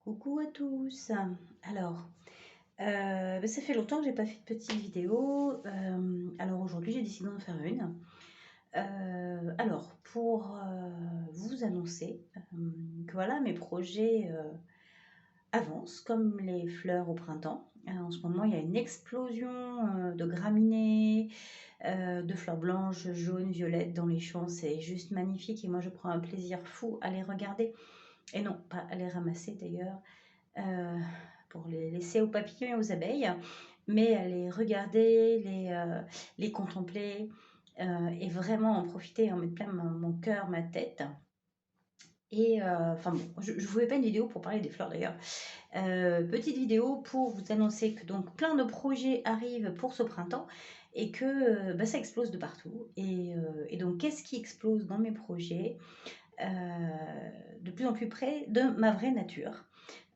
Coucou à tous. Alors, ça fait longtemps que j'ai pas fait de petite vidéo. Alors aujourd'hui, j'ai décidé d'en faire une. Alors, pour vous annoncer que voilà, mes projets avancent comme les fleurs au printemps. En ce moment, il y a une explosion de graminées, de fleurs blanches, jaunes, violettes dans les champs. C'est juste magnifique et moi, je prends un plaisir fou à les regarder. Et non, pas à les ramasser d'ailleurs. euh, pour les laisser aux papillons et aux abeilles, mais à les regarder, les contempler et vraiment en profiter, en mettre plein mon cœur, ma tête. Et enfin bon, je ne vous fais pas une vidéo pour parler des fleurs d'ailleurs. Petite vidéo pour vous annoncer que donc plein de projets arrivent pour ce printemps et que ça explose de partout. Et donc qu'est-ce qui explose dans mes projets? De plus en plus près de ma vraie nature.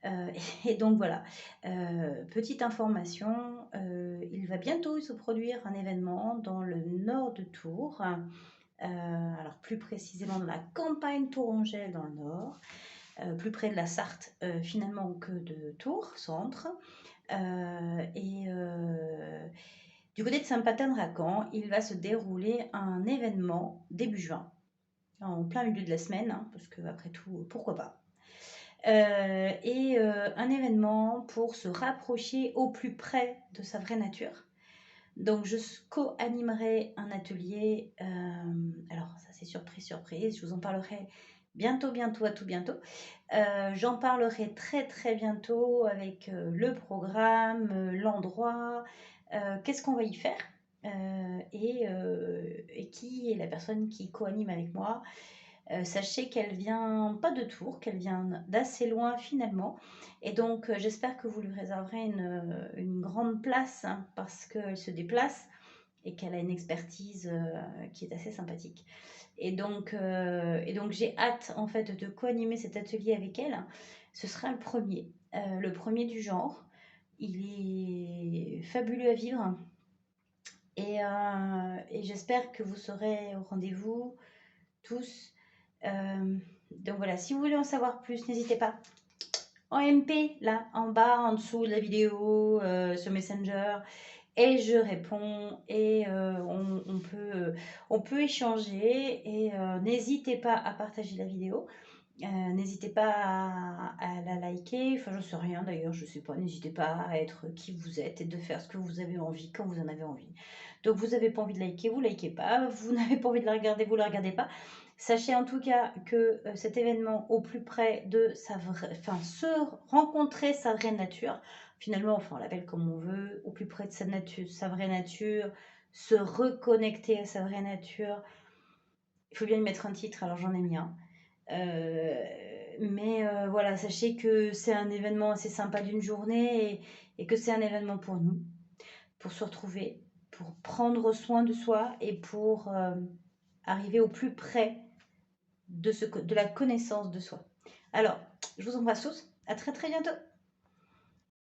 Euh, et donc voilà, petite information, il va bientôt se produire un événement dans le nord de Tours, alors plus précisément dans la campagne tourangelle dans le nord, plus près de la Sarthe finalement que de Tours, centre. Et du côté de Saint-Patin-de-Racan, il va se dérouler un événement début juin, en plein milieu de la semaine, hein, parce que après tout, pourquoi pas. Un événement pour se rapprocher au plus près de sa vraie nature. Donc je co-animerai un atelier, alors ça c'est surprise, surprise, je vous en parlerai bientôt, bientôt, à tout bientôt. J'en parlerai très très bientôt avec le programme, l'endroit, qu'est-ce qu'on va y faire et qui est la personne qui co-anime avec moi. Sachez qu'elle vient pas de Tours, qu'elle vient d'assez loin finalement. Et donc j'espère que vous lui réserverez une grande place hein, parce qu'elle se déplace et qu'elle a une expertise qui est assez sympathique. Et donc j'ai hâte en fait de co-animer cet atelier avec elle. Ce sera le premier du genre. Il est fabuleux à vivre et j'espère que vous serez au rendez-vous tous. Donc voilà, si vous voulez en savoir plus, n'hésitez pas. En MP, là, en bas, en dessous de la vidéo, sur Messenger, et je réponds, et on peut échanger, et n'hésitez pas à partager la vidéo. N'hésitez pas à la liker, enfin je sais rien d'ailleurs, je sais pas, n'hésitez pas à être qui vous êtes et de faire ce que vous avez envie quand vous en avez envie. Donc vous n'avez pas envie de liker, vous likez pas, vous n'avez pas envie de la regarder, vous la regardez pas. Sachez en tout cas que cet événement au plus près de sa vraie, enfin se rencontrer sa vraie nature, finalement enfin on l'appelle comme on veut, au plus près de sa nature, sa vraie nature, se reconnecter à sa vraie nature. Il faut bien y mettre un titre, alors j'en ai mis un. Mais voilà, sachez que c'est un événement assez sympa d'une journée et que c'est un événement pour nous, pour se retrouver, pour prendre soin de soi et pour arriver au plus près de la connaissance de soi. Alors, je vous embrasse tous, à très très bientôt.